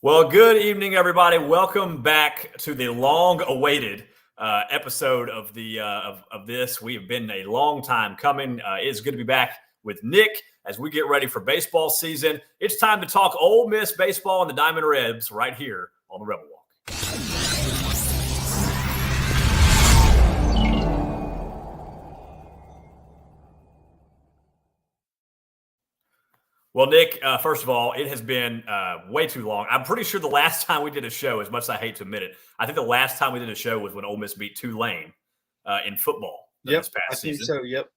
Well, good evening, everybody. Welcome back to the long-awaited episode of this. We have been a long time coming. It's good to be back with Nick as we get ready for baseball season. It's time to talk Ole Miss baseball and the Diamond Rebs right here on the Rebel Walk. Well, Nick, first of all, it has been way too long. I'm pretty sure the last time we did a show, as much as I hate to admit it, I think the last time we did a show was when Ole Miss beat Tulane in football this past season. So, yep.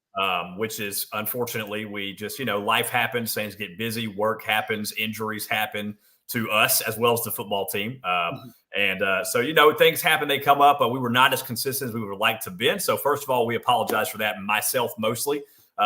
Which is, unfortunately, we just, life happens, things get busy, work happens, injuries happen to us as well as the football team. So, things happen, they come up, but we were not as consistent as we would like to be. So, first of all, we apologize for that, myself mostly.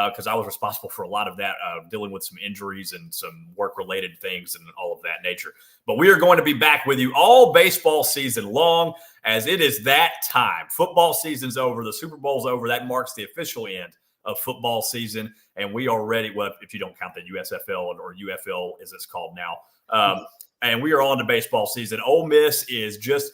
Because I was responsible for a lot of that, dealing with some injuries and some work-related things and all of that nature. But we are going to be back with you all baseball season long, as it is that time. Football season's over. The Super Bowl's over. That marks the official end of football season. And we are ready, well, if you don't count the USFL or UFL as it's called now. And we are on to baseball season. Ole Miss is just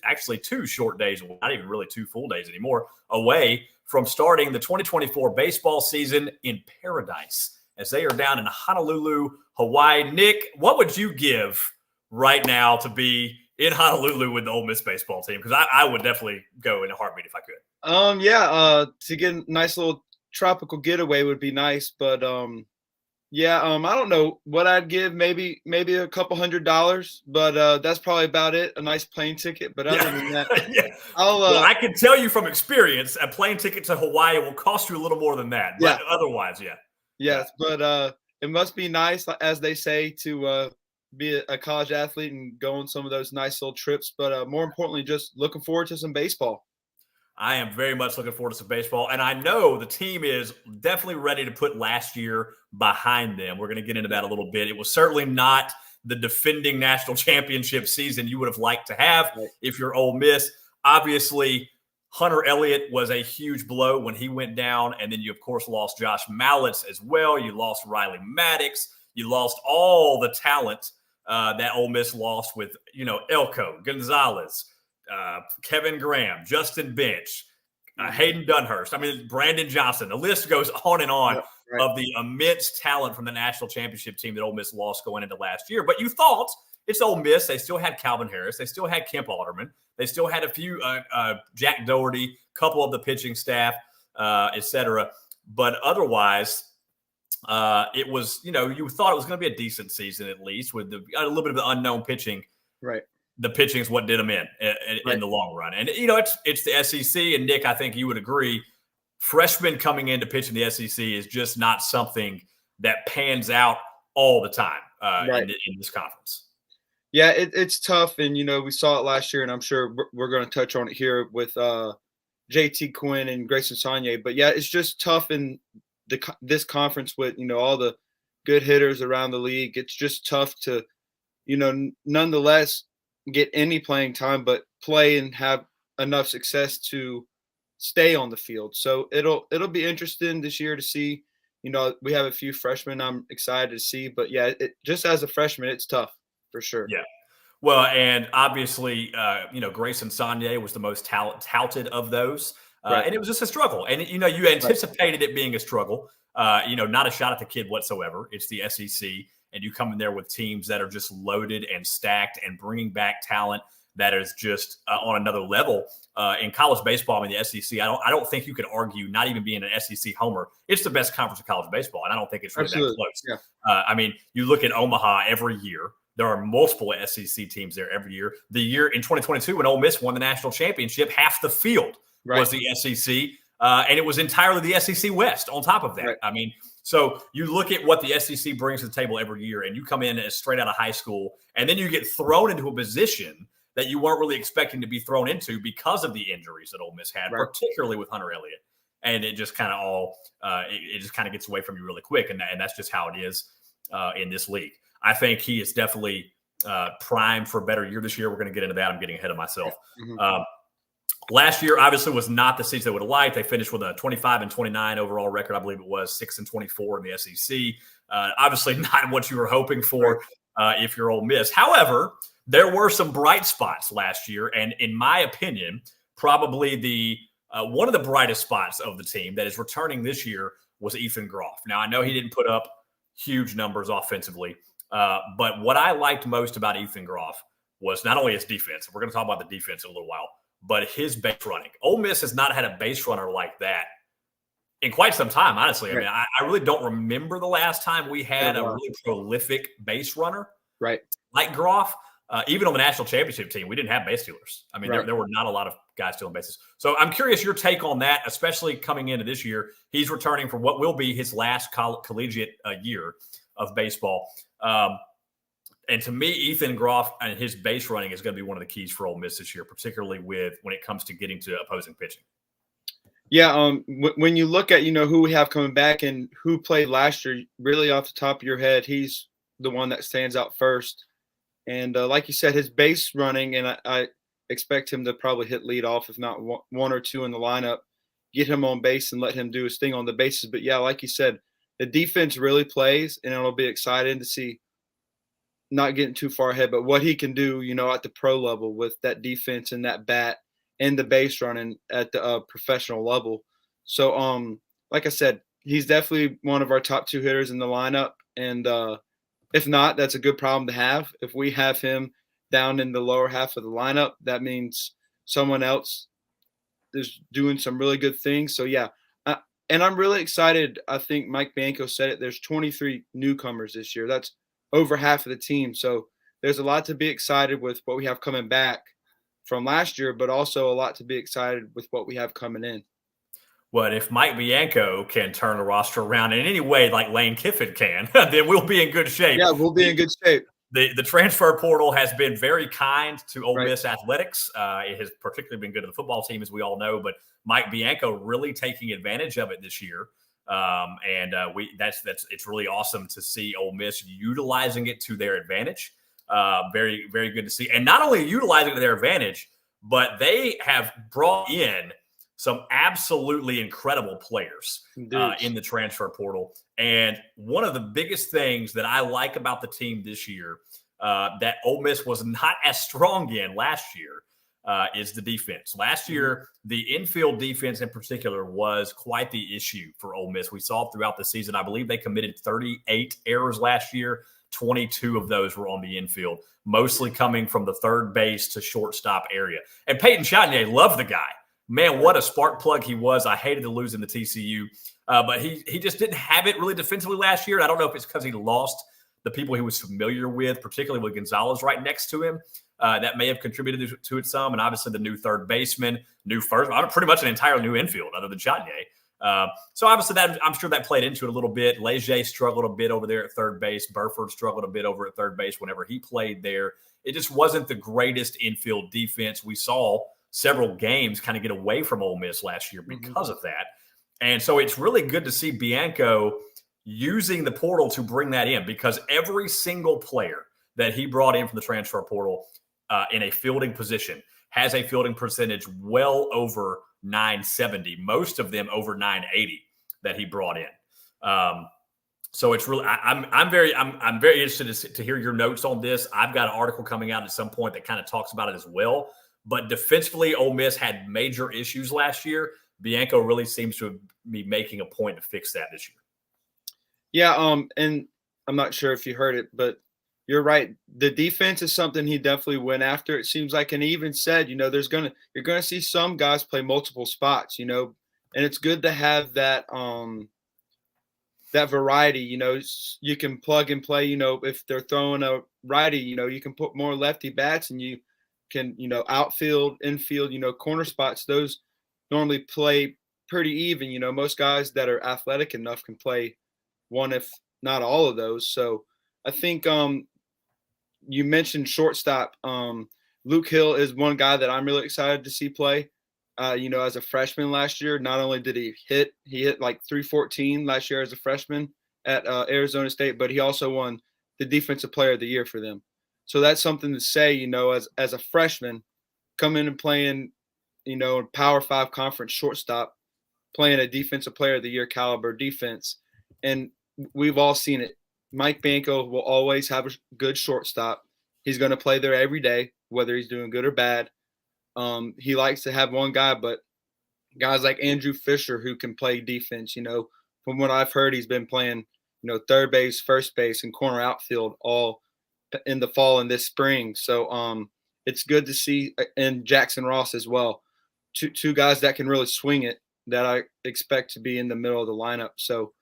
actually 2 short days, not even really 2 full days anymore, away from starting the 2024 baseball season in paradise as they are down in Honolulu, Hawaii. Nick, what would you give right now to be in Honolulu with the Ole Miss baseball team? Because I would definitely go in a heartbeat if I could. To get a nice little tropical getaway would be nice, but I don't know what I'd give. Maybe a couple $100, but that's probably about it. A nice plane ticket, but other than that, I can tell you from experience, a plane ticket to Hawaii will cost you a little more than that. But otherwise, Yes, but it must be nice, as they say, to be a college athlete and go on some of those nice little trips. But more importantly, just looking forward to some baseball. I am very much looking forward to some baseball, and I know the team is definitely ready to put last year behind them. We're going to get into that a little bit. It was certainly not the defending national championship season you would have liked to have if you're Ole Miss. Obviously, Hunter Elliott was a huge blow when he went down, and then you, of course, lost Josh Mallitz as well. You lost Riley Maddox. You lost all the talent that Ole Miss lost with, Elko, Gonzalez, Kevin Graham, Justin Bench, Hayden Dunhurst. I mean, Brandon Johnson. The list goes on and on of the immense talent from the national championship team that Ole Miss lost going into last year. But you thought it's Ole Miss. They still had Calvin Harris. They still had Kemp Alderman. They still had a few Jack Doherty, couple of the pitching staff, et cetera. But otherwise, it was, you thought it was going to be a decent season at least with a little bit of the unknown pitching. Right. The pitching is what did them in the long run. And, it's the SEC. And, Nick, I think you would agree, freshmen coming in to pitch in the SEC is just not something that pans out all the time in this conference. Yeah, it's tough. And, we saw it last year, and I'm sure we're going to touch on it here with JT Quinn and Grayson Saunier. But, yeah, it's just tough in this conference with, all the good hitters around the league. It's just tough to, nonetheless – get any playing time, but play and have enough success to stay on the field. So it'll be interesting this year to see. We have a few freshmen I'm excited to see, but just as a freshman, it's tough for sure. Yeah. Well, and obviously, Grayson Saunier was the most touted of those, and it was just a struggle. And you anticipated it being a struggle. Not a shot at the kid whatsoever. It's the SEC. And you come in there with teams that are just loaded and stacked and bringing back talent that is just on another level. In college baseball, the SEC, I don't think you could argue, not even being an SEC homer, it's the best conference of college baseball, and I don't think it's really that close. Yeah. You look at Omaha every year. There are multiple SEC teams there every year. The year in 2022 when Ole Miss won the national championship, half the field was the SEC, and it was entirely the SEC West on top of that. Right. So you look at what the SEC brings to the table every year, and you come in as straight out of high school, and then you get thrown into a position that you weren't really expecting to be thrown into because of the injuries that Ole Miss had, particularly with Hunter Elliott. And it just kind of it just kind of gets away from you really quick, and that's just how it is in this league. I think he is definitely primed for a better year this year. We're going to get into that. I'm getting ahead of myself. Mm-hmm. Last year, obviously, was not the season they would have liked. They finished with a 25-29 overall record. I believe it was 6-24 in the SEC. Obviously, not what you were hoping for. if you're Ole Miss. However, there were some bright spots last year, and in my opinion, probably the one of the brightest spots of the team that is returning this year was Ethan Groff. Now, I know he didn't put up huge numbers offensively, but what I liked most about Ethan Groff was not only his defense. We're going to talk about the defense in a little while, but his base running. Ole Miss has not had a base runner like that in quite some time, honestly. Right. I mean, I really don't remember the last time we had a really prolific base runner like Groff. Even on the national championship team, we didn't have base stealers. I mean, there were not a lot of guys stealing bases. So I'm curious your take on that, especially coming into this year. He's returning for what will be his last collegiate year of baseball. And to me, Ethan Groff and his base running is going to be one of the keys for Ole Miss this year, particularly when it comes to getting to opposing pitching. Yeah, when you look at, who we have coming back and who played last year, really off the top of your head, he's the one that stands out first. And like you said, his base running, and I expect him to probably hit lead off, if not one or two in the lineup, get him on base and let him do his thing on the bases. But, yeah, like you said, the defense really plays, and it'll be exciting to see, not getting too far ahead, but what he can do, at the pro level with that defense and that bat and the base running at the professional level. So, like I said, he's definitely one of our top two hitters in the lineup. And if not, that's a good problem to have. If we have him down in the lower half of the lineup, that means someone else is doing some really good things. So, yeah. And I'm really excited. I think Mike Bianco said it. There's 23 newcomers this year. That's over half of the team. So there's a lot to be excited with what we have coming back from last year, but also a lot to be excited with what we have coming in. Well, if Mike Bianco can turn the roster around in any way like Lane Kiffin can, then we'll be in good shape. Yeah, we'll be in good shape. The transfer portal has been very kind to Ole Miss athletics. It has particularly been good to the football team, as we all know, but Mike Bianco really taking advantage of it this year. It's really awesome to see Ole Miss utilizing it to their advantage. Very, very good to see. And not only utilizing it to their advantage, but they have brought in some absolutely incredible players in the transfer portal. And one of the biggest things that I like about the team this year that Ole Miss was not as strong in last year is the defense. Last year, the infield defense in particular was quite the issue for Ole Miss. We saw it throughout the season. I believe they committed 38 errors last year. 22 of those were on the infield, mostly coming from the third base to shortstop area. And Peyton Chanier, loved the guy. Man, what a spark plug he was. I hated to lose him to TCU. But he just didn't have it really defensively last year. I don't know if it's because he lost the people he was familiar with, particularly with Gonzalez right next to him. That may have contributed to it some. And obviously the new third baseman, new first, pretty much an entire new infield other than Chanier. So obviously that I'm sure that played into it a little bit. Leger struggled a bit over there at third base. Burford struggled a bit over at third base whenever he played there. It just wasn't the greatest infield defense. We saw several games kind of get away from Ole Miss last year because of that. And so it's really good to see Bianco using the portal to bring that in, because every single player that he brought in from the transfer portal in a fielding position has a fielding percentage well over 970, most of them over 980 that he brought in. So it's really, I'm very interested to hear your notes on this. I've got an article coming out at some point that kind of talks about it as well. But defensively, Ole Miss had major issues last year. Bianco really seems to be making a point to fix that this year. Yeah, and I'm not sure if you heard it, but you're right. The defense is something he definitely went after. It seems like, and he even said, you're gonna see some guys play multiple spots, and it's good to have that that variety. You can plug and play. If they're throwing a righty, you can put more lefty bats, and you can outfield, infield, corner spots. Those normally play pretty even. Most guys that are athletic enough can play one, if not all of those. So I think you mentioned shortstop. Luke Hill is one guy that I'm really excited to see play. As a freshman last year, not only did he hit like 314 last year as a freshman at Arizona State, but he also won the Defensive Player of the Year for them. So that's something to say, as a freshman, coming and playing, Power 5 conference shortstop, playing a Defensive Player of the Year caliber defense. And we've all seen it Mike Bianco will always have a good shortstop. He's going to play there every day, whether he's doing good or bad. He likes to have one guy, but guys like Andrew Fisher who can play defense, from what I've heard, he's been playing, third base, first base, and corner outfield all in the fall and this spring. So it's good to see, and Jackson Ross as well, two guys that can really swing it that I expect to be in the middle of the lineup. So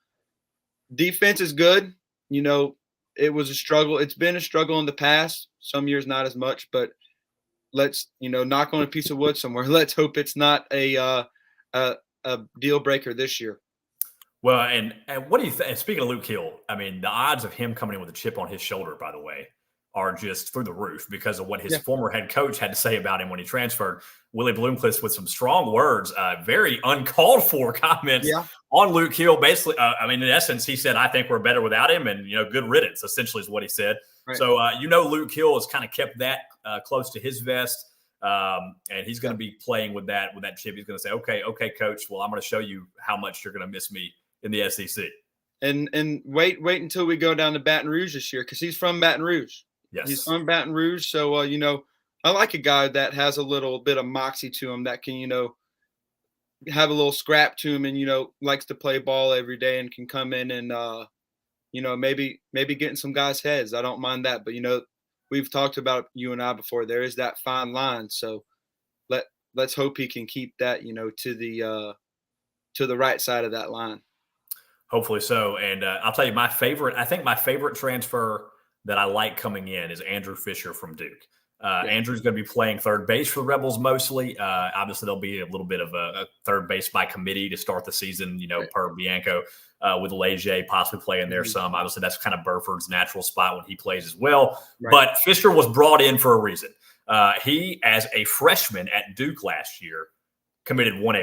defense is good. It was a struggle. It's been a struggle in the past. Some years not as much, but let's knock on a piece of wood somewhere. Let's hope it's not a deal breaker this year. Well, and what do you think? Speaking of Luke Hill, I mean, the odds of him coming in with a chip on his shoulder, by the way, are just through the roof because of what his former head coach had to say about him when he transferred. Willie Bloomquist with some strong words, very uncalled for comments on Luke Hill. Basically, in essence, he said, "I think we're better without him," and good riddance. Essentially, is what he said. Right. So Luke Hill has kind of kept that close to his vest. And he's going to be playing with that chip. He's going to say, okay, coach, well, I'm going to show you how much you're going to miss me in the SEC. And wait until we go down to Baton Rouge this year, because he's from Baton Rouge. Yes. He's from Baton Rouge. So, I like a guy that has a little bit of moxie to him that can, have a little scrap to him and, likes to play ball every day and can come in and, maybe get in some guys' heads. I don't mind that. But, we've talked about, you and I before, there is that fine line. So let's hope he can keep that, to the right side of that line. Hopefully so. And I'll tell you I think my favorite transfer that I like coming in is Andrew Fisher from Duke. Andrew's going to be playing third base for the Rebels mostly. Obviously, there'll be a little bit of a third base by committee to start the season, per Bianco, with Leger possibly playing there some. Obviously, that's kind of Burford's natural spot when he plays as well. Right. But Fisher was brought in for a reason. He, as a freshman at Duke last year, committed one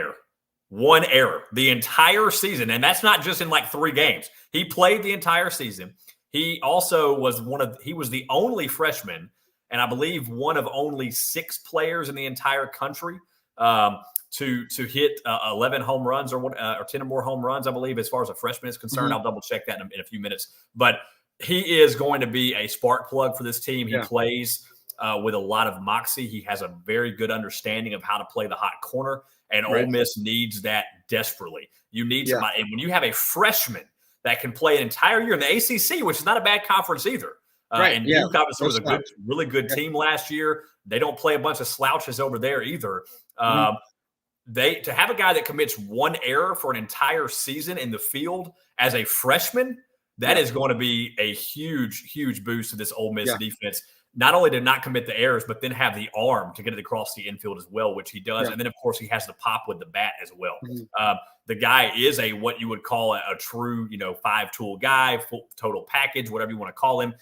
error the entire season. And that's not just in like 3 games. He played the entire season. He also was he was the only freshman, and I believe one of only 6 players in the entire country to hit 11 home runs or 10 or more home runs, I believe, as far as a freshman is concerned. I'll double check that in a few minutes. But he is going to be a spark plug for this team. He plays with a lot of moxie. He has a very good understanding of how to play the hot corner, and Ole Miss needs that desperately. You need somebody. And when you have a freshman that can play an entire year in the ACC, which is not a bad conference either. And Duke obviously was a really good team last year. They don't play a bunch of slouches over there either. To have a guy that commits 1 error for an entire season in the field as a freshman, that is going to be a huge, huge boost to this Ole Miss defense. Not only to not commit the errors, but then have the arm to get it across the infield as well, which he does. And then, of course, he has the pop with the bat as well. The guy is what you would call a true, 5-tool guy, full total package, whatever you want to call him.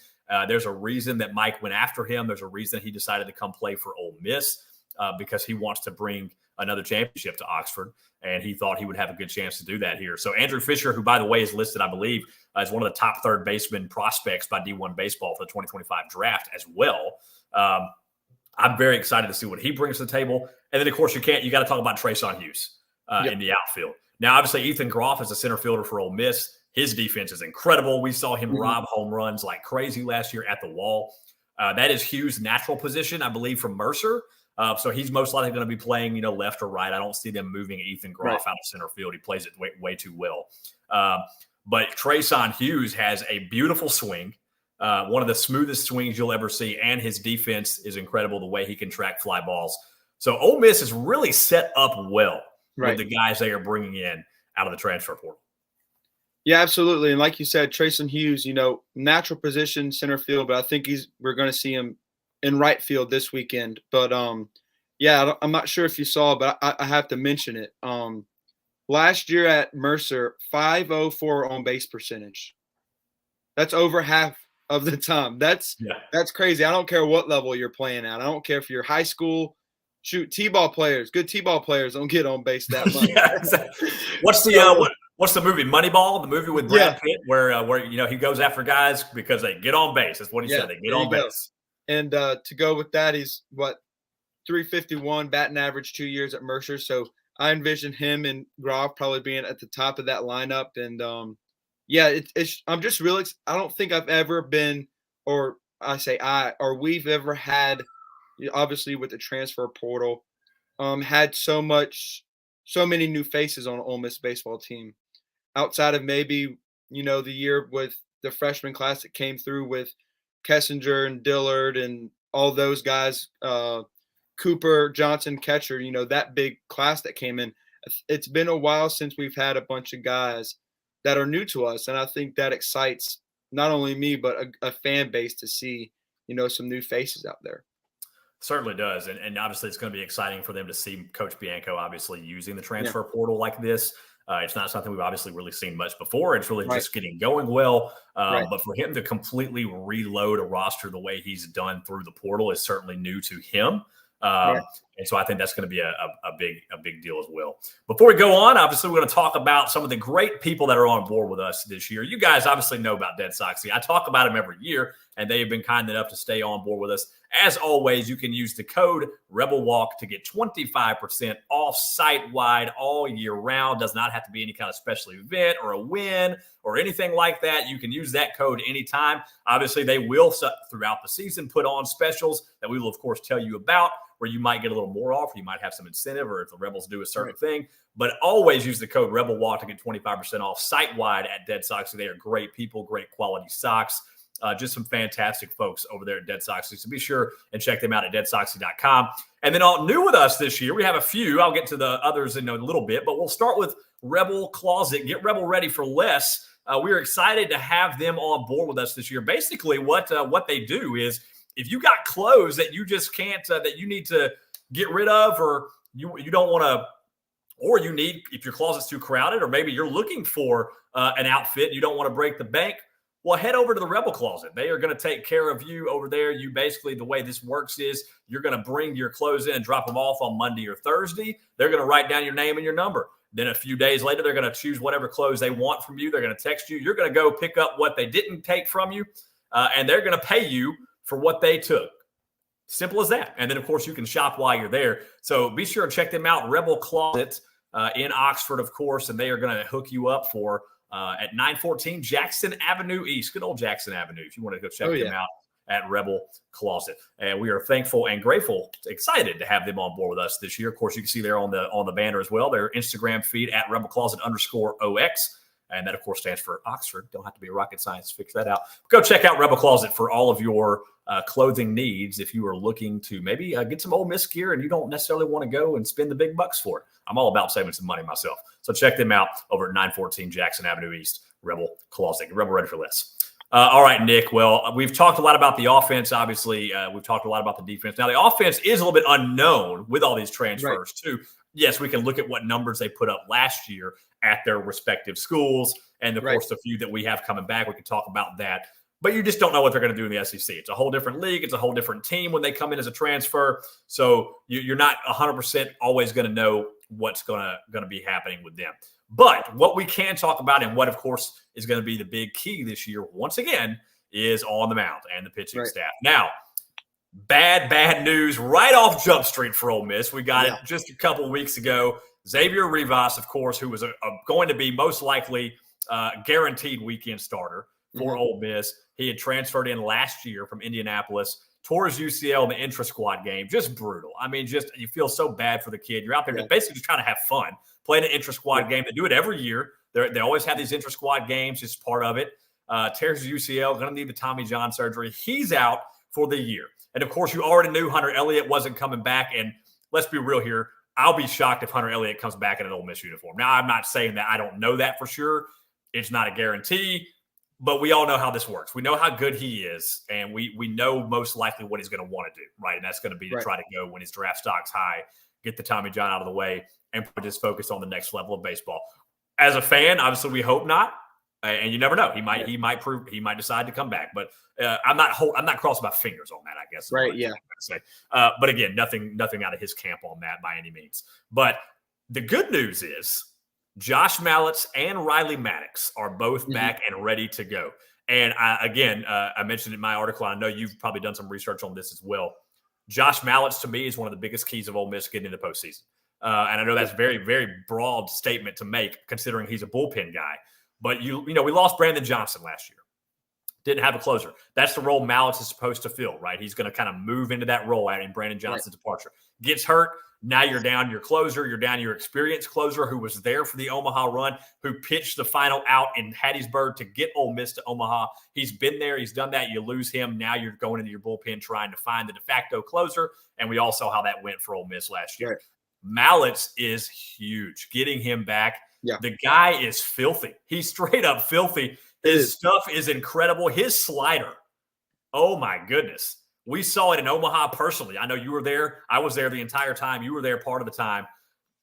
There's a reason that Mike went after him. There's a reason he decided to come play for Ole Miss because he wants to bring another championship to Oxford, and he thought he would have a good chance to do that here. So Andrew Fisher, who, by the way, is listed, I believe, as one of the top third baseman prospects by D1 Baseball for the 2025 draft as well. I'm very excited to see what he brings to the table. And then, of course, you got to talk about Trayson Hughes in the outfield. Now, obviously, Ethan Groff is a center fielder for Ole Miss. His defense is incredible. We saw him rob home runs like crazy last year at the wall. That is Hughes' natural position, I believe, from Mercer. So he's most likely going to be playing, left or right. I don't see them moving Ethan Groff out of center field. He plays it way too well. But Trayson Hughes has a beautiful swing, one of the smoothest swings you'll ever see, and his defense is incredible, the way he can track fly balls. So Ole Miss is really set up well with the guys they are bringing in out of the transfer portal. Yeah, absolutely. And like you said, Trayson Hughes, natural position, center field, but I think we're going to see him in right field this weekend. But, I'm not sure if you saw, but I have to mention it. Last year at Mercer, 504 on base percentage. That's over half of the time. That's crazy. I don't care what level you're playing at. I don't care if you're high school. Shoot, T-ball players, good T-ball players don't get on base that much. Exactly. What's the movie Moneyball? The movie with Brad Pitt, where he goes after guys because they get on base. That's what he said. They get on base. And to go with that, he's 351 batting average 2 years at Mercer. So I envision him and Groff probably being at the top of that lineup. And Yeah, I'm just really. I don't think I've ever been, or we've ever had, obviously with the transfer portal, had so many new faces on an Ole Miss baseball team. Outside of maybe the year with the freshman class that came through with Kessinger and Dillard and all those guys, Cooper, Johnson, Catcher, that big class that came in. It's been a while since we've had a bunch of guys that are new to us, and I think that excites not only me but a fan base to see some new faces out there. Certainly does. And obviously it's going to be exciting for them to see Coach Bianco obviously using the transfer portal like this. It's not something we've obviously really seen much before. It's really just getting going well. But for him to completely reload a roster the way he's done through the portal is certainly new to him. And so I think that's going to be a big deal as well. Before we go on, obviously we're going to talk about some of the great people that are on board with us this year. You guys obviously know about Dead Soxy. I talk about them every year, and they have been kind enough to stay on board with us. As always, you can use the code RebelWalk to get 25% off site-wide all year round. Does not have to be any kind of special event or a win or anything like that. You can use that code anytime. Obviously, they will, throughout the season, put on specials that we will, of course, tell you about, where you might get a little more off, or you might have some incentive, or if the Rebels do a certain thing. But always use the code RebelWalk to get 25% off site-wide at Dead Soxy. They are great people, great quality socks. Just some fantastic folks over there at Dead Soxy. So be sure and check them out at deadsoxy.com. And then all new with us this year, we have a few. I'll get to the others in a little bit, but we'll start with Rebel Closet. Get Rebel ready for less. We're excited to have them on board with us this year. Basically, what they do is if you got clothes that you just can't, that you need to get rid of, or you don't want to, or you need, if your closet's too crowded, or maybe you're looking for an outfit, you don't want to break the bank, well, head over to the Rebel Closet. They are going to take care of you over there. You basically, the way this works is you're going to bring your clothes in and drop them off on Monday or Thursday. They're going to write down your name and your number. Then a few days later, they're going to choose whatever clothes they want from you. They're going to text you. You're going to go pick up what they didn't take from you, and they're going to pay you for what they took. Simple as that. And then, of course, you can shop while you're there. So be sure to check them out, Rebel Closet in Oxford, of course, and they are going to hook you up for at 914 Jackson Avenue East. Good old Jackson Avenue, if you want to go check them out at Rebel Closet. And we are thankful and grateful, excited to have them on board with us this year. Of course, you can see there on the banner as well, their Instagram feed at Rebel Closet _OX. And that, of course, stands for Oxford. Don't have to be a rocket science to fix that out. Go check out Rebel Closet for all of your clothing needs if you are looking to maybe get some Ole Miss gear and you don't necessarily want to go and spend the big bucks for it. I'm all about saving some money myself. So check them out over at 914 Jackson Avenue East, Rebel Closet. Get Rebel ready for less. All right, Nick. Well, we've talked a lot about the offense, obviously. We've talked a lot about the defense. Now, the offense is a little bit unknown with all these transfers, too. Yes, we can look at what numbers they put up last year at their respective schools. And, of course, the few that we have coming back, we can talk about that. But you just don't know what they're going to do in the SEC. It's a whole different league. It's a whole different team when they come in as a transfer. So you're not 100% always going to know what's going to be happening with them. But what we can talk about, and what, of course, is going to be the big key this year, once again, is on the mound and the pitching staff. Now, bad news right off Jump Street for Ole Miss. We got it just a couple of weeks ago. Xavier Rivas, of course, who was going to be most likely guaranteed weekend starter for Ole Miss. He had transferred in last year from Indianapolis, tore his UCL in the intra-squad game. Just brutal. I mean, just you feel so bad for the kid. You're out there basically just trying to have fun, playing an intra-squad game. They do it every year. They always have these intra-squad games. It's part of it. Tears his UCL, going to need the Tommy John surgery. He's out for the year. And, of course, you already knew Hunter Elliott wasn't coming back. And let's be real here. I'll be shocked if Hunter Elliott comes back in an Ole Miss uniform. Now, I'm not saying that I don't know that for sure. It's not a guarantee. But we all know how this works. We know how good he is, and we know most likely what he's going to want to do, right? And that's going to be to try to go when his draft stock's high, get the Tommy John out of the way, and just focus on the next level of baseball. As a fan, obviously, we hope not, and you never know. He might decide to come back, but I'm not crossing my fingers on that. I guess. Right. Yeah. But again, nothing out of his camp on that by any means. But the good news is, Josh Mallitz and Riley Maddox are both back and ready to go. And I mentioned in my article, and I know you've probably done some research on this as well. Josh Mallitz, to me, is one of the biggest keys of Ole Miss getting into the postseason. And I know that's a very, very broad statement to make, considering he's a bullpen guy. But we lost Brandon Johnson last year. Didn't have a closer. That's the role Mallett is supposed to fill, right? He's going to kind of move into that role in Brandon Johnson's departure. Gets hurt. Now you're down your closer. You're down your experienced closer who was there for the Omaha run, who pitched the final out in Hattiesburg to get Ole Miss to Omaha. He's been there. He's done that. You lose him. Now you're going into your bullpen trying to find the de facto closer. And we all saw how that went for Ole Miss last year. Right. Mallett's is huge. Getting him back. Yeah. The guy is filthy. He's straight up filthy. His stuff is incredible. His slider. Oh, my goodness. We saw it in Omaha personally. I know you were there. I was there the entire time. You were there part of the time.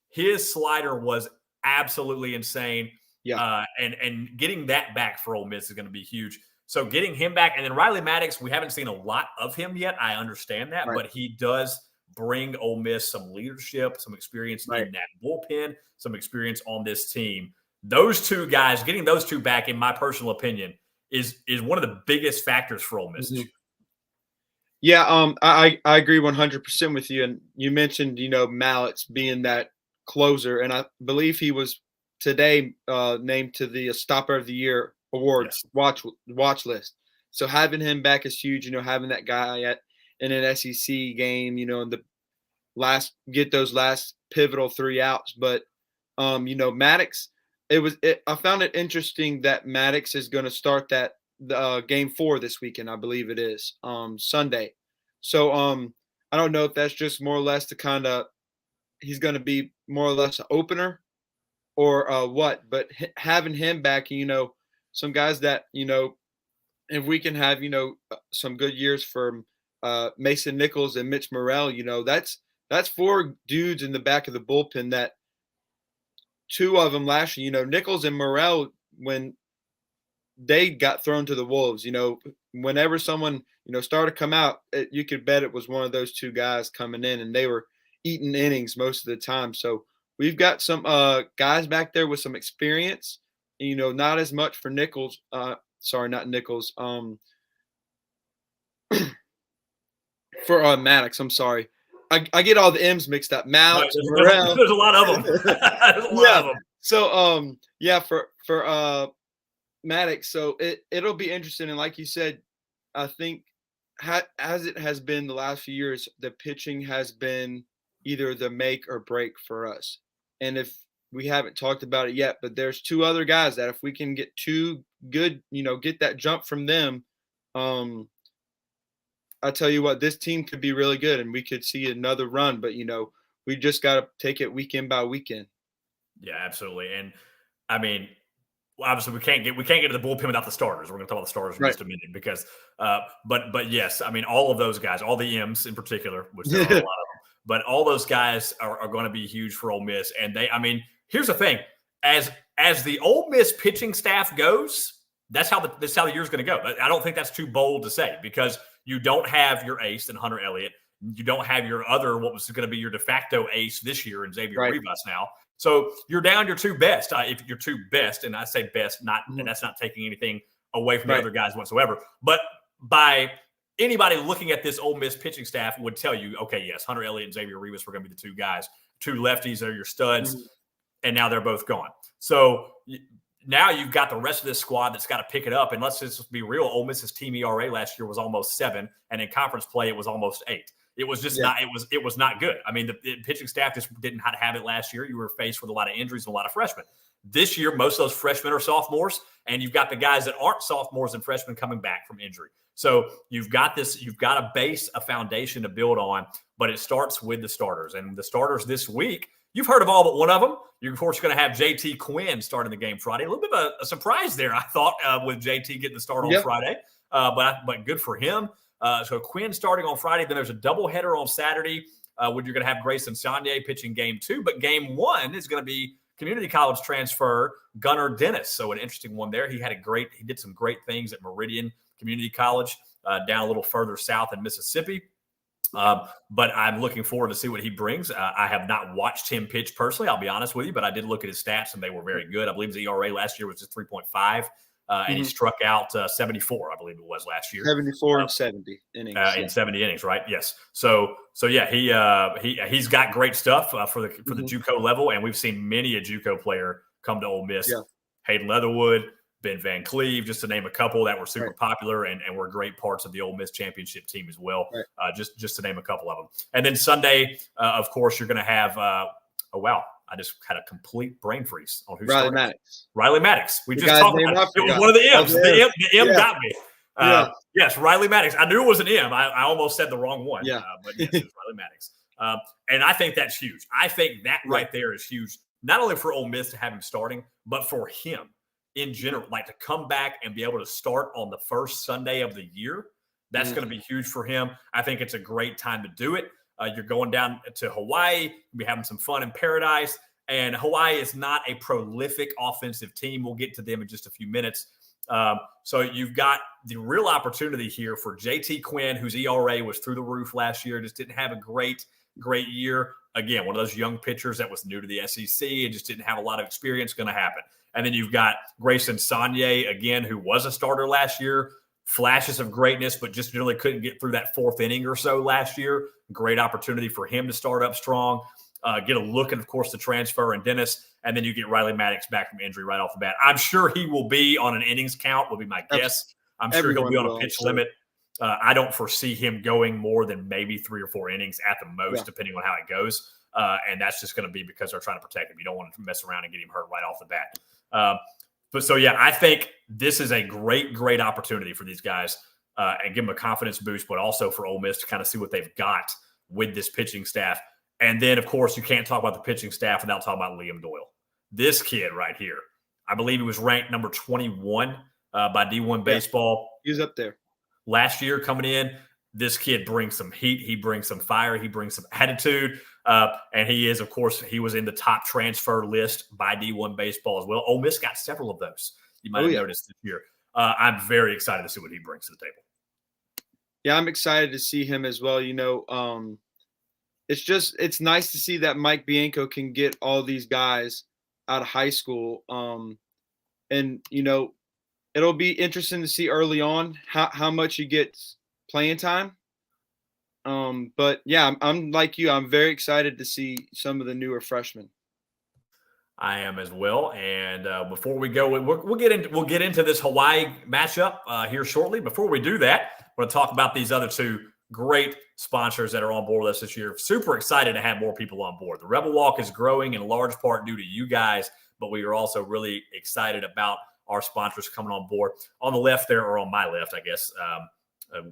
His slider was absolutely insane. Yeah. And getting that back for Ole Miss is going to be huge. So getting him back. And then Riley Maddox, we haven't seen a lot of him yet. I understand that. Right. But he does bring Ole Miss some leadership, some experience in that bullpen, some experience on this team. Those two guys, getting those two back, in my personal opinion, is one of the biggest factors for Ole Miss. Yeah, I agree 100% with you. And you mentioned, Mallett's being that closer, and I believe he was today named to the Stopper of the Year awards watch list. So having him back is huge. Having that guy in an SEC game, in get those last pivotal 3 outs. But Maddox. I found it interesting that Maddox is going to start that game 4 this weekend. I believe it is Sunday. So I don't know if that's just more or less to he's going to be more or less an opener or what, but having him back, some guys that, if we can have, some good years from Mason Nichols and Mitch Morrell, that's 4 dudes in the back of the bullpen that 2 of them last year, Nichols and Morrell, when they got thrown to the wolves, whenever someone, started to come out, you could bet it was one of those 2 guys coming in, and they were eating innings most of the time. So we've got some guys back there with some experience, not as much for Nichols. Sorry, not Nichols. For Maddox, I'm sorry. I get all the M's mixed up. Mallex, Morrell. There's a lot of them. There's a lot of them. So for Maddox, so it'll be interesting. And like you said, I think as it has been the last few years, the pitching has been either the make or break for us. And if we haven't talked about it yet, but there's 2 other guys that if we can get 2 good, get that jump from them, I tell you what, this team could be really good and we could see another run, but we just got to take it weekend by weekend. Yeah, absolutely. And I mean, obviously we can't get to the bullpen without the starters. We're going to talk about the starters in just a minute because, but yes, I mean, all of those guys, all the M's in particular, which there are a lot of them, but all those guys are going to be huge for Ole Miss. And here's the thing, as the Ole Miss pitching staff goes, that's how the year's going to go. I don't think that's too bold to say because you don't have your ace in Hunter Elliott. You don't have your other, what was going to be your de facto ace this year in Xavier Rivas now. So you're down your 2 best. If you're 2 best, and I say best, and that's not taking anything away from the other guys whatsoever. But by anybody looking at this Ole Miss pitching staff would tell you, okay, yes, Hunter Elliott and Xavier Rivas were going to be the 2 guys. 2 lefties are your studs, and now they're both gone. So now you've got the rest of this squad that's got to pick it up. And let's just be real. Ole Miss's team ERA last year was almost 7, and in conference play, it was almost 8. It was just not. It was not good. I mean, the pitching staff just didn't have it last year. You were faced with a lot of injuries and a lot of freshmen. This year, most of those freshmen are sophomores, and you've got the guys that aren't sophomores and freshmen coming back from injury. So you've got this. You've got a base, a foundation to build on, but it starts with the starters. And the starters this week, you've heard of all but one of them. You're, of course, going to have JT Quinn starting the game Friday. A little bit of a surprise there, I thought, with JT getting the start on Friday. But good for him. So Quinn starting on Friday. Then there's a doubleheader on Saturday when you're going to have Grayson Saunier pitching game 2. But game 1 is going to be community college transfer Gunnar Dennis. So an interesting one there. He did some great things at Meridian Community College down a little further south in Mississippi. But I'm looking forward to see what he brings. I have not watched him pitch personally, I'll be honest with you, but I did look at his stats and they were very good. I believe his ERA last year was just 3.5. And he struck out 74, I believe it was last year. 74 and 70 innings. In 70 innings, right? Yes. So yeah, he's got great stuff for the JUCO level, and we've seen many a JUCO player come to Ole Miss Hayden Leatherwood, Ben Van Cleve, just to name a couple that were super Right. popular and were great parts of the Ole Miss championship team as well, Right. just to name a couple of them. And then Sunday, of course, you're going to have oh, wow. I just had a complete brain freeze on who's Riley starting. Maddox. Riley Maddox. We The just guy's talked name about I it. It was forgot. one of the Oh, M's. the The M Yeah. got me. Yeah. Yes, Riley Maddox. I knew it was an M. I almost said the wrong one. Yeah. But yes, it was Riley Maddox. And I think that's huge. I think that right there is huge, not only for Ole Miss to have him starting, but for him in general, like to come back and be able to start on the first Sunday of the year. That's going to be huge for him. I think it's a great time to do it. You're going down to Hawaii. You'll be having some fun in paradise. And Hawaii is not a prolific offensive team. We'll get to them in just a few minutes. So you've got the real opportunity here for JT Quinn, whose ERA was through the roof last year, just didn't have a great year. Again, one of those young pitchers that was new to the SEC and just didn't have a lot of experience. Going to happen. And then you've got Grayson Saunier, again, who was a starter last year. Flashes of greatness, but just really couldn't get through that fourth inning or so last year. Great opportunity for him to start up strong. Get a look at, of course, the transfer and Dennis, and then you get Riley Maddox back from injury right off the bat. I'm sure he will be on an innings count, will be my guess. I'm sure he'll be on a pitch limit. I don't foresee him going more than maybe 3 or 4 innings at the most, depending on how it goes. And that's just going to be because they're trying to protect him. You don't want to mess around and get him hurt right off the bat. I think this is a great opportunity for these guys and give them a confidence boost, but also for Ole Miss to kind of see what they've got with this pitching staff. And then, of course, you can't talk about the pitching staff without talking about Liam Doyle. This kid right here, I believe he was ranked number 21 by D1 Baseball. He was up there. Last year coming in, this kid brings some heat. He brings some fire. He brings some attitude. And he is, of course, he was in the top transfer list by D1 Baseball as well. Ole Miss got several of those. You might have noticed this year. I'm very excited to see what he brings to the table. Yeah, I'm excited to see him as well. It's nice to see that Mike Bianco can get all these guys out of high school. It'll be interesting to see early on how much he gets playing time. But yeah, I'm like you. I'm very excited to see some of the newer freshmen. I am as well. And before we go, we'll get into this Hawaii matchup here shortly. Before we do that, I want to talk about these other two great sponsors that are on board with us this year. Super excited to have more people on board. The Rebel Walk is growing in large part due to you guys, but we are also really excited about our sponsors coming on board. On the left there, or on my left, I guess,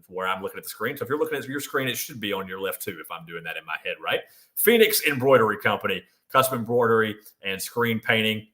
where I'm looking at the screen. So if you're looking at your screen, it should be on your left too, if I'm doing that in my head, right? Phoenix Embroidery Company, custom embroidery and screen painting,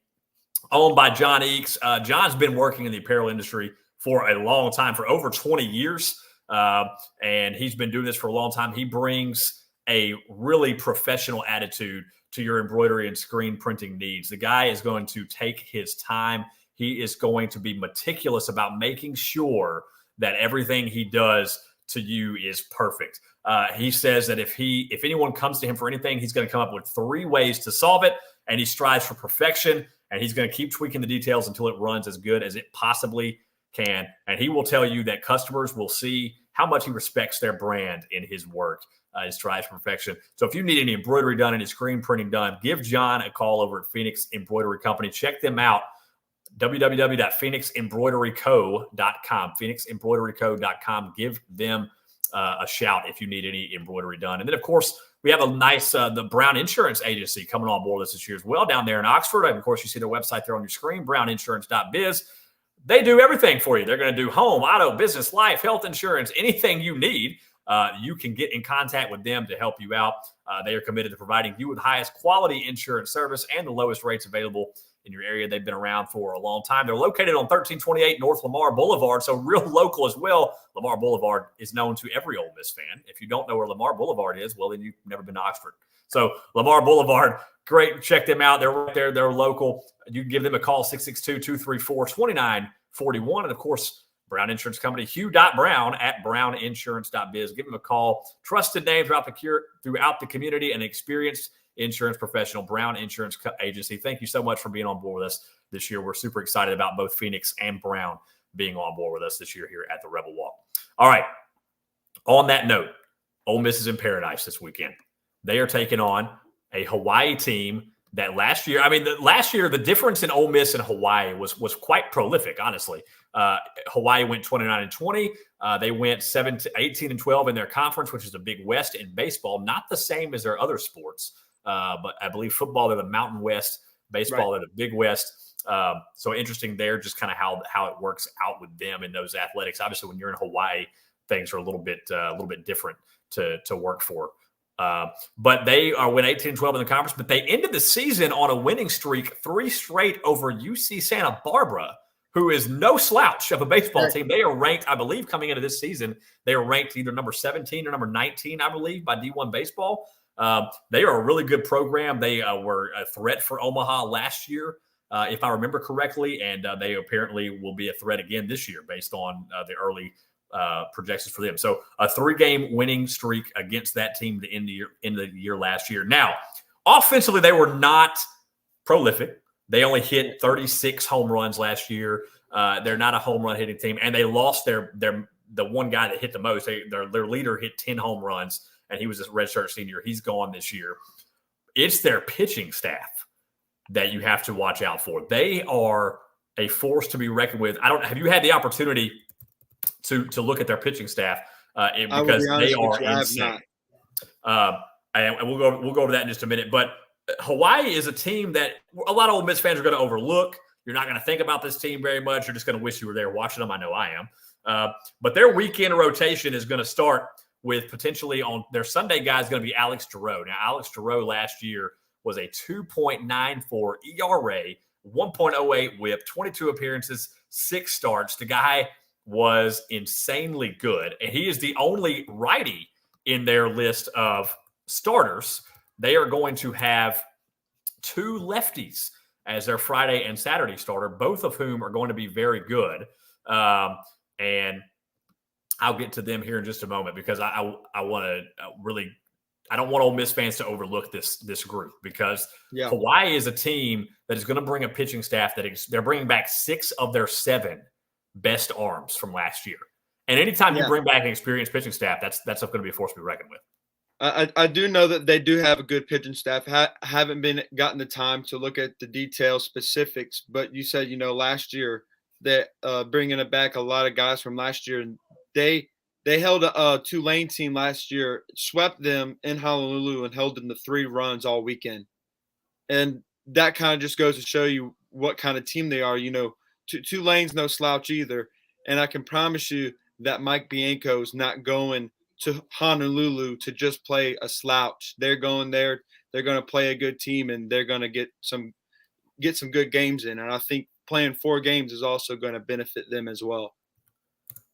owned by John Eakes. John's been working in the apparel industry for a long time, for over 20 years. And he's been doing this for a long time. He brings a really professional attitude to your embroidery and screen printing needs. The guy is going to take his time. He is going to be meticulous about making sure that everything he does to you is perfect. He says that if anyone comes to him for anything, he's going to come up with 3 ways to solve it, and he strives for perfection, and he's going to keep tweaking the details until it runs as good as it possibly can. And he will tell you that customers will see how much he respects their brand in his work. His strives for perfection. So if you need any embroidery done, any screen printing done, give John a call over at Phoenix Embroidery Company. Check them out. www.phoenixembroideryco.com. phoenixembroideryco.com. Give them a shout if you need any embroidery done. And then, of course, we have a nice the Brown Insurance Agency coming on board this year as well down there in Oxford. And, of course, you see their website there on your screen, browninsurance.biz. They do everything for you. They're going to do home, auto, business, life, health insurance, anything you need. You can get in contact with them to help you out. They are committed to providing you with the highest quality insurance service and the lowest rates available in your area. They've been around for a long time. They're located on 1328 North Lamar Boulevard, so real local as well. Lamar Boulevard is known to every Ole Miss fan. If you don't know where Lamar Boulevard is, well, then you've never been to Oxford. So Lamar Boulevard, great. Check them out. They're right there. They're local. You can give them a call, 662-234-2941. And, of course, Brown Insurance Company, hugh.brown@browninsurance.biz. Give them a call. Trusted name throughout the community and experienced insurance professional, Brown Insurance Agency. Thank you so much for being on board with us this year. We're super excited about both Phoenix and Brown being on board with us this year here at the Rebel Walk. All right. On that note, Ole Miss is in paradise this weekend. They are taking on a Hawaii team that last year, last year, the difference in Ole Miss and Hawaii was quite prolific, honestly. Hawaii went 29-20. They went 18-12 in their conference, which is a Big West in baseball, not the same as their other sports. But I believe football, they're the Mountain West, baseball, they're the Big West. So interesting there, just kind of how it works out with them in those athletics. Obviously, when you're in Hawaii, things are a little bit different to work for. But they went 18-12 in the conference, but they ended the season on a winning streak, 3 straight over UC Santa Barbara, who is no slouch of a baseball team. They are ranked, I believe, coming into this season, they are ranked either number 17 or number 19, I believe, by D1 Baseball. They are a really good program. They were a threat for Omaha last year, if I remember correctly, and they apparently will be a threat again this year based on the early projections for them. So a 3-game winning streak against that team to end the year last year. Now, offensively, they were not prolific. They only hit 36 home runs last year. They're not a home run hitting team, and they lost the one guy that hit the most. Their leader hit 10 home runs, and he was a redshirt senior. He's gone this year. It's their pitching staff that you have to watch out for. They are a force to be reckoned with. Have you had the opportunity to look at their pitching staff because they are insane. And we'll go over that in just a minute. But Hawaii is a team that a lot of Ole Miss fans are going to overlook. You're not going to think about this team very much. You're just going to wish you were there watching them. I know I am. But their weekend rotation is going to start with potentially on their Sunday guy is going to be Alex Giroux. Now, Alex Giroux last year was a 2.94 ERA, 1.08 whip, 22 appearances, 6 starts. The guy was insanely good, and he is the only righty in their list of starters. They are going to have 2 lefties as their Friday and Saturday starter, both of whom are going to be very good. And I'll get to them here in just a moment because I want to really – I don't want Ole Miss fans to overlook this group because Hawaii is a team that is going to bring a pitching staff they're bringing back 6 of their 7 best arms from last year. And anytime you bring back an experienced pitching staff, that's going to be a force to be reckoned with. I do know that they do have a good pitching staff. Haven't gotten the time to look at the details, specifics, but you said, last year that bringing it back a lot of guys from last year, and they held a Tulane team last year, swept them in Honolulu and held them to 3 runs all weekend. And that kind of just goes to show you what kind of team they are. Tulane's no slouch either. And I can promise you that Mike Bianco's not going to Honolulu to just play a slouch. They're going there. They're going to play a good team, and they're going to get some good games in. And I think playing 4 games is also going to benefit them as well.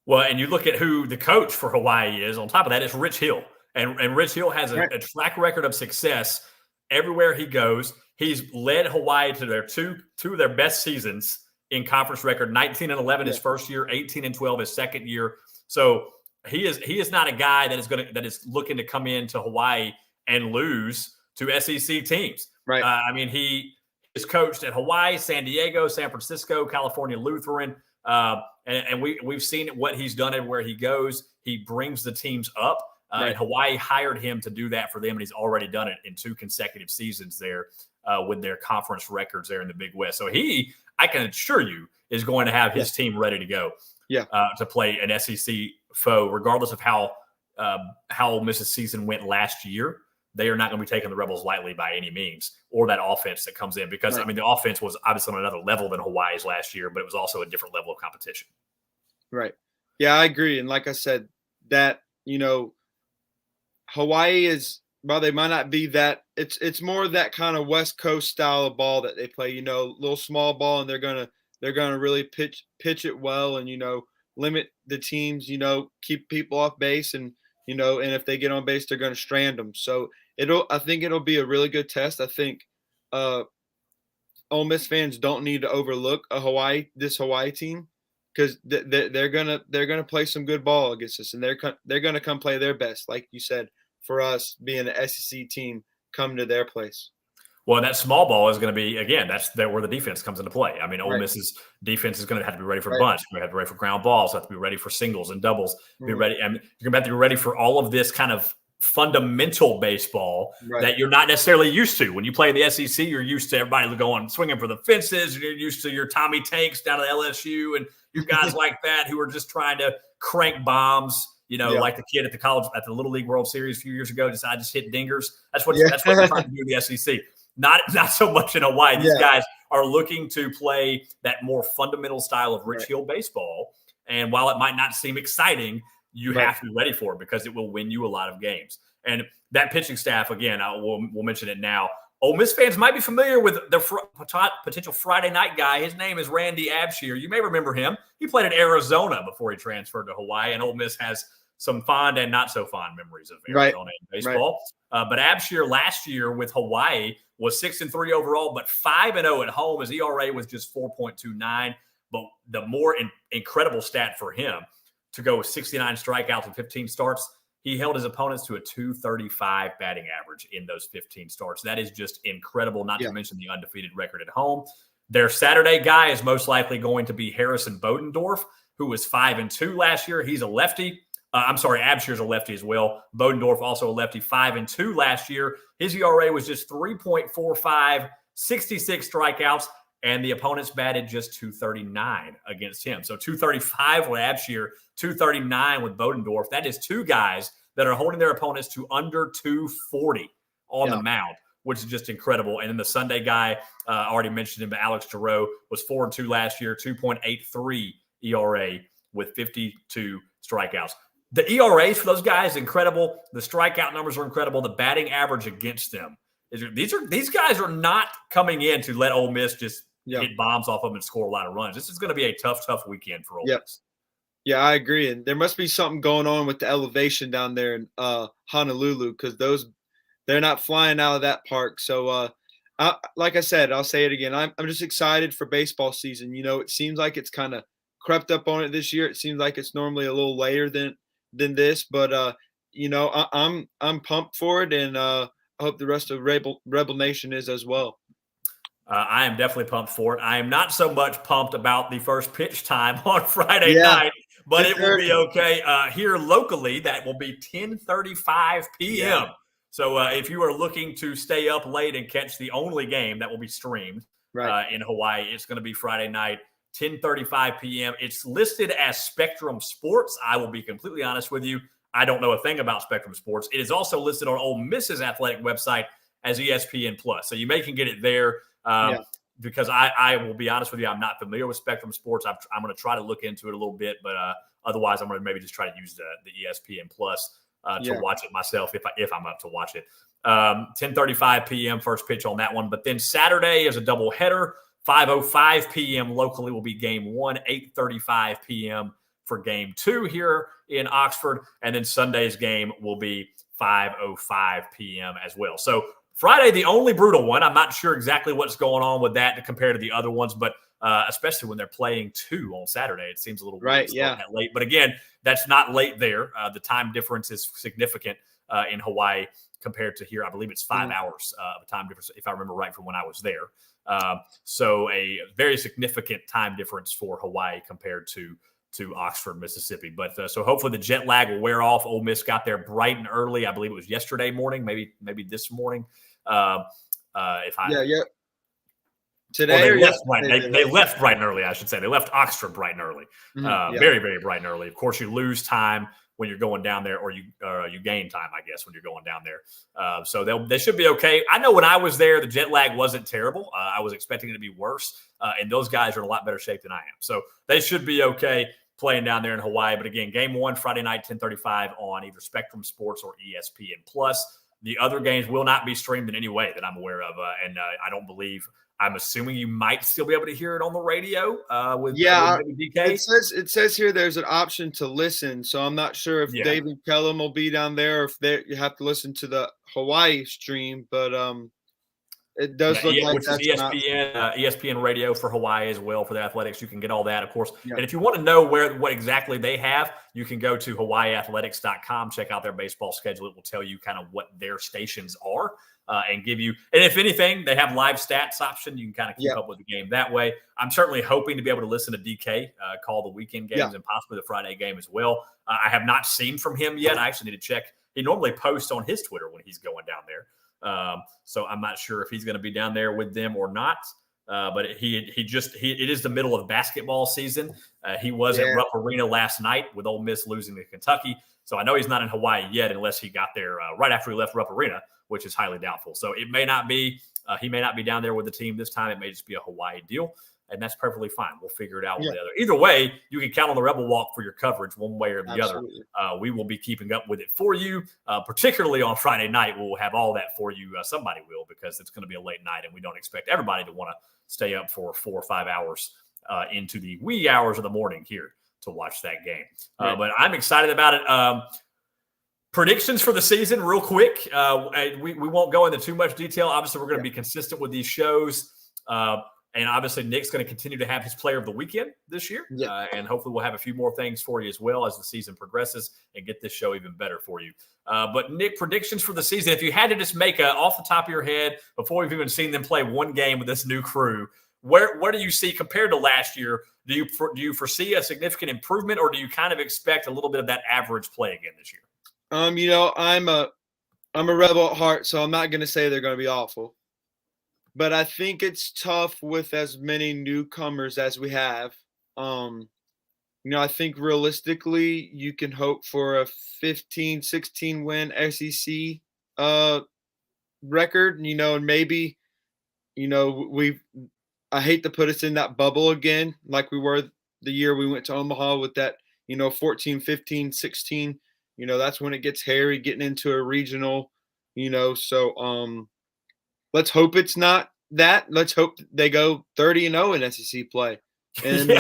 Well, and you look at who the coach for Hawaii is. On top of that, it's Rich Hill. And Rich Hill has a track record of success everywhere he goes. He's led Hawaii to their two of their best seasons in conference record, 19-11 his first year, 18-12 his second year. So he is not a guy that is looking to come into Hawaii and lose to SEC teams. Right. He is coached at Hawaii, San Diego, San Francisco, California Lutheran. And we've seen what he's done everywhere he goes. He brings the teams up. And Hawaii hired him to do that for them, and he's already done it in 2 consecutive seasons there with their conference records there in the Big West. So I can assure you, is going to have his team ready to go to play an SEC foe, regardless of how Ole Miss's season went last year. They are not going to be taking the Rebels lightly by any means, or that offense that comes in, because the offense was obviously on another level than Hawaii's last year, but it was also a different level of competition. Right. Yeah, I agree. And like I said, that, Hawaii is, while they might not be that, it's more that kind of West Coast style of ball that they play, little small ball, and they're gonna really pitch it well, and limit the teams, keep people off base, and and if they get on base, they're gonna strand them. So I think it'll be a really good test. I think Ole Miss fans don't need to overlook this Hawaii team, because they're gonna play some good ball against us, and they're gonna come play their best, like you said, for us being an SEC team coming to their place. Well, that small ball is going to be, again, that's where the defense comes into play. Ole Miss's defense is going to have to be ready for bunch. You're going to have to be ready for ground balls. Have to be ready for singles and doubles. Be ready, and you're going to have to be ready for all of this kind of fundamental baseball Right. that you're not necessarily used to. When you play in the SEC, you're used to everybody going swinging for the fences. And you're used to your Tommy Tanks down at LSU and your guys like that who are just trying to crank bombs. Like the kid at the Little League World Series a few years ago, I just hit dingers. That's what you're trying to do in the SEC. Not so much in Hawaii. These guys are looking to play that more fundamental style of Rich Hill baseball. And while it might not seem exciting, you have to be ready for it because it will win you a lot of games. And that pitching staff, again, we'll mention it now. Ole Miss fans might be familiar with the potential Friday night guy. His name is Randy Abshire. You may remember him. He played at Arizona before he transferred to Hawaii, and Ole Miss has some fond and not so fond memories of Arizona baseball. But Abshire last year with Hawaii was 6-3 overall, but 5-0 at home. His ERA was just 4.29. But the more incredible stat for him, to go with 69 strikeouts and 15 starts, he held his opponents to a 235 batting average in those 15 starts. That is just incredible, not to mention the undefeated record at home. Their Saturday guy is most likely going to be Harrison Bodendorf, who was 5-2 last year. He's a lefty. Abshire's a lefty as well. Bodendorf also a lefty, 5-2 last year. His ERA was just 3.45, 66 strikeouts, and the opponents batted just 239 against him. So 235 with Abshire, 239 with Bodendorf. That is two guys that are holding their opponents to under 240 on the mound, which is just incredible. And then the Sunday guy, I already mentioned him, but Alex Giroux was 4-2 last year, 2.83 ERA with 52 strikeouts. The ERAs for those guys incredible. The strikeout numbers are incredible. The batting average against them these guys are not coming in to let Ole Miss just hit bombs off them and score a lot of runs. This is going to be a tough weekend for Ole Miss. Yeah, I agree. And there must be something going on with the elevation down there in Honolulu because they're not flying out of that park. So, like I said, I'll say it again. I'm just excited for baseball season. It seems like it's kind of crept up on it this year. It seems like it's normally a little later than this, but I'm pumped for it, and I hope the rest of Rebel Nation is as well. I am definitely pumped for it. I am not so much pumped about the first pitch time on Friday night, but it will be okay. Here locally, that will be 10:35 p.m. Yeah. So if you are looking to stay up late and catch the only game that will be streamed in Hawaii, it's going to be Friday night, 10:35 p.m. It's listed as Spectrum Sports. I will be completely honest with you. I don't know a thing about Spectrum Sports. It is also listed on Ole Miss's athletic website as ESPN Plus. So you can get it there. Because I will be honest with you, I'm not familiar with Spectrum Sports. I'm going to try to look into it a little bit, but otherwise I'm going to maybe just try to use the ESPN Plus to watch it myself if I'm up to watch it. 10:35 p.m. first pitch on that one. But then Saturday is a doubleheader. 5:05 p.m. locally will be game one, 8:35 p.m. for game two here in Oxford. And then Sunday's game will be 5:05 p.m. as well. So Friday, the only brutal one. I'm not sure exactly what's going on with that to compare to the other ones, but especially when they're playing two on Saturday, it seems a little weird that late. But again, that's not late there. The time difference is significant in Hawaii compared to here. I believe it's 5 hours of time difference, if I remember right from when I was there. So a very significant time difference for Hawaii compared to Oxford, Mississippi. But so hopefully the jet lag will wear off. Ole Miss got there bright and early. I believe it was yesterday morning, maybe this morning. Today they left bright and early, I should say. They left Oxford bright and early. Very, very bright and early. Of course, you lose time when you're going down there, or you gain time, I guess, when you're going down there. So they should be okay. I know when I was there, the jet lag wasn't terrible. I was expecting it to be worse, and those guys are in a lot better shape than I am. So they should be okay playing down there in Hawaii. But again, game one, Friday night, 10:35 on either Spectrum Sports or ESPN Plus. The other games will not be streamed in any way that I'm aware of, and I don't believe. I'm assuming you might still be able to hear it on the radio with DK. It says here there's an option to listen, so I'm not sure if David Kellum will be down there, or if you have to listen to the Hawaii stream, but it does look like that's ESPN radio for Hawaii as well for the athletics. You can get all that, of course. And if you want to know what exactly they have, you can go to hawaiiathletics.com, check out their baseball schedule. It will tell you kind of what their stations are. And give you, and if anything, they have live stats option. You can kind of keep up with the game that way. I'm certainly hoping to be able to listen to DK call the weekend games and possibly the Friday game as well. I have not seen from him yet. I actually need to check He normally posts on his Twitter when he's going down there. So I'm not sure if he's going to be down there with them or not. But it is the middle of basketball season. He was at Rupp Arena last night with Ole Miss losing to Kentucky. So I know he's not in Hawaii yet unless he got there right after he left Rupp Arena, which is highly doubtful. So it may not be he may not be down there with the team this time. It may just be a Hawaii deal. And that's perfectly fine. We'll figure it out one or the other. Either way, you can count on the Rebel Walk for your coverage one way or the other. We will be keeping up with it for you, particularly on Friday night. We'll have all that for you. Somebody will, because it's going to be a late night, and we don't expect everybody to want to stay up for 4 or 5 hours into the wee hours of the morning here to watch that game. But I'm excited about it. Predictions for the season real quick. We won't go into too much detail. Obviously, we're going to be consistent with these shows. And obviously, Nick's going to continue to have his player of the weekend this year. And hopefully we'll have a few more things for you as well as the season progresses and get this show even better for you. But, Nick, predictions for the season. If you had to just make off the top of your head, before we've even seen them play one game with this new crew, where do you see compared to last year? Do you foresee a significant improvement, or do you kind of expect a little bit of that average play again this year? I'm a Rebel at heart, so I'm not going to say they're going to be awful. But I think it's tough with as many newcomers as we have. I think realistically you can hope for a 15, 16 win SEC record, and maybe, I hate to put us in that bubble again, like we were the year we went to Omaha with that, 14, 15, 16, that's when it gets hairy getting into a regional, so let's hope it's not that. Let's hope they go 30-0 in SEC play, and win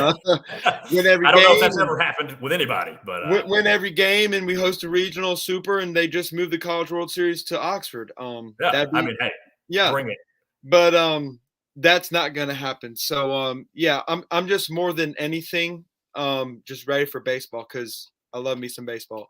every game. I don't know if that's ever happened with anybody, but win every game, and we host a regional super, and they just moved the College World Series to Oxford. Bring it. But that's not going to happen. So I'm just more than anything just ready for baseball because I love me some baseball.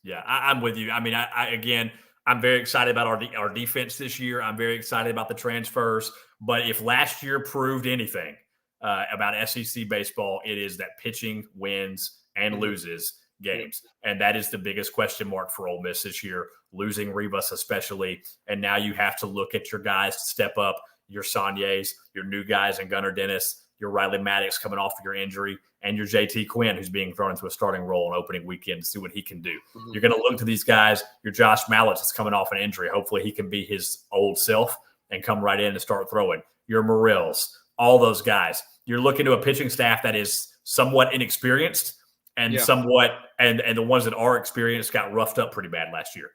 Yeah, I'm with you. I mean, again, I'm very excited about our defense this year. I'm very excited about the transfers. But if last year proved anything about SEC baseball, it is that pitching wins and loses games. And that is the biggest question mark for Ole Miss this year, losing Rebus especially. And now you have to look at your guys to step up, your Sanyes, your new guys, and Gunnar Dennis, your Riley Maddox coming off of your injury, and your JT Quinn, who's being thrown into a starting role on opening weekend to see what he can do. You're going to look to these guys. Your Josh Mallett is coming off an injury. Hopefully he can be his old self and come right in and start throwing. Your Morrills, all those guys. You're looking to a pitching staff that is somewhat inexperienced and and the ones that are experienced got roughed up pretty bad last year.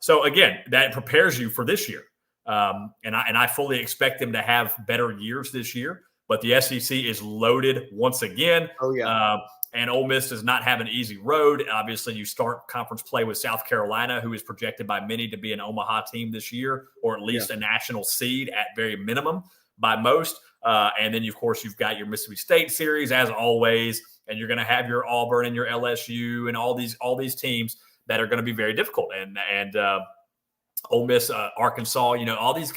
So again, that prepares you for this year. And I fully expect them to have better years this year. But the SEC is loaded once again. And Ole Miss does not have an easy road. Obviously, you start conference play with South Carolina, who is projected by many to be an Omaha team this year, or at least a national seed at very minimum by most. And then, of course, you've got your Mississippi State series, as always, and you're going to have your Auburn and your LSU and all these teams that are going to be very difficult. And Ole Miss, Arkansas, all these.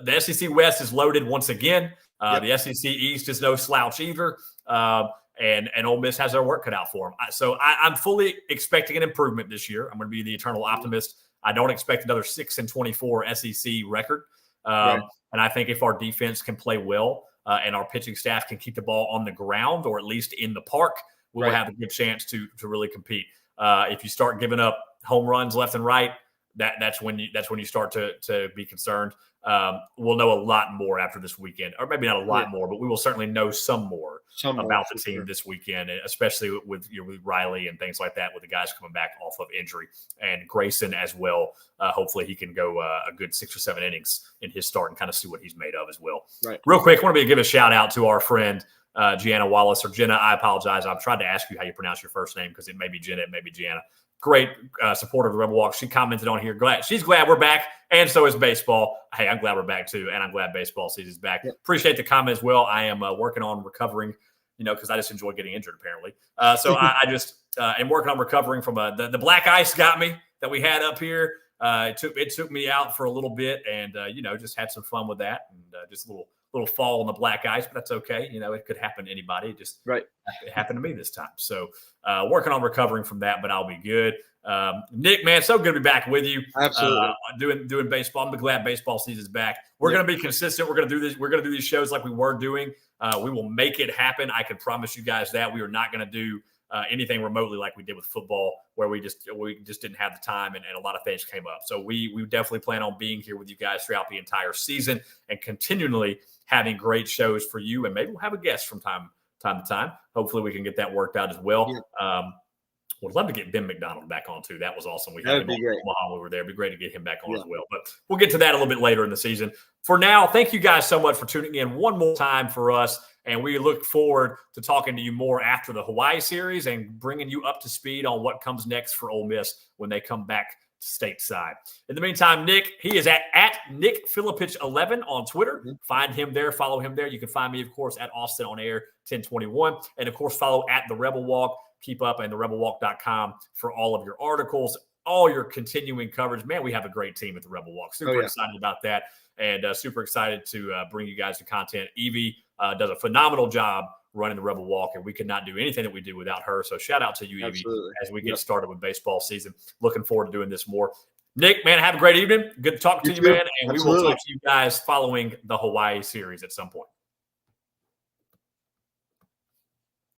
The SEC West is loaded once again. The SEC East is no slouch either. And Ole Miss has their work cut out for them. So I'm fully expecting an improvement this year. I'm going to be the eternal optimist. I don't expect another 6-24 SEC record. And I think if our defense can play well and our pitching staff can keep the ball on the ground or at least in the park, we'll have a good chance to really compete. If you start giving up home runs left and right, that's when you start to be concerned. We'll know a lot more after this weekend, or maybe not a lot more, but we will certainly know some more about the team this weekend, especially with Riley and things like that, with the guys coming back off of injury, and Grayson as well. Hopefully he can go a good 6 or 7 innings in his start and kind of see what he's made of as well. Real quick, I want to give a shout out to our friend Gianna Wallace, or Jenna. I apologize. I've tried to ask you how you pronounce your first name because it may be Jenna, it may be Gianna. Great supporter of the Rebel Walk. She commented on here. She's glad we're back, and so is baseball. Hey, I'm glad we're back too, and I'm glad baseball season's back. Appreciate the comment as well. I am working on recovering, because I just enjoy getting injured apparently. So I just am working on recovering from the black ice got me that we had up here. It took me out for a little bit, and just had some fun with that, and just a little fall on the black ice, but that's okay. It could happen to anybody. It happened to me this time. So working on recovering from that, but I'll be good. Nick, man, so good to be back with you. Absolutely. Doing baseball. I'm glad baseball season's back. We're going to be consistent. We're going to do this. We're going to do these shows like we were doing. We will make it happen. I can promise you guys that. We are not going to do anything remotely like we did with football, where we just didn't have the time and a lot of things came up. So we definitely plan on being here with you guys throughout the entire season and continually having great shows for you. And maybe we'll have a guest from time to time. Hopefully we can get that worked out as well. Yeah. Would love to get Ben McDonald back on too. That was awesome. We had him on Omaha when we were there. It'd be great to get him back on as well. But we'll get to that a little bit later in the season. For now, thank you guys so much for tuning in one more time for us. And we look forward to talking to you more after the Hawaii series and bringing you up to speed on what comes next for Ole Miss when they come back stateside. In the meantime, Nick, he is at Nick Filipich 11 on Twitter. Mm-hmm. Find him there. Follow him there. You can find me, of course, at Austin on Air 1021. And, of course, follow at The Rebel Walk. Keep up and therebelwalk.com for all of your articles, all your continuing coverage. Man, we have a great team at the Rebel Walk. Super excited about that and super excited to bring you guys the content. Evie does a phenomenal job running the Rebel Walk, and we could not do anything that we do without her. So shout out to you, Evie, as we get started with baseball season. Looking forward to doing this more. Nick, man, have a great evening. Good to talk to you, man. And we will talk to you guys following the Hawaii series at some point.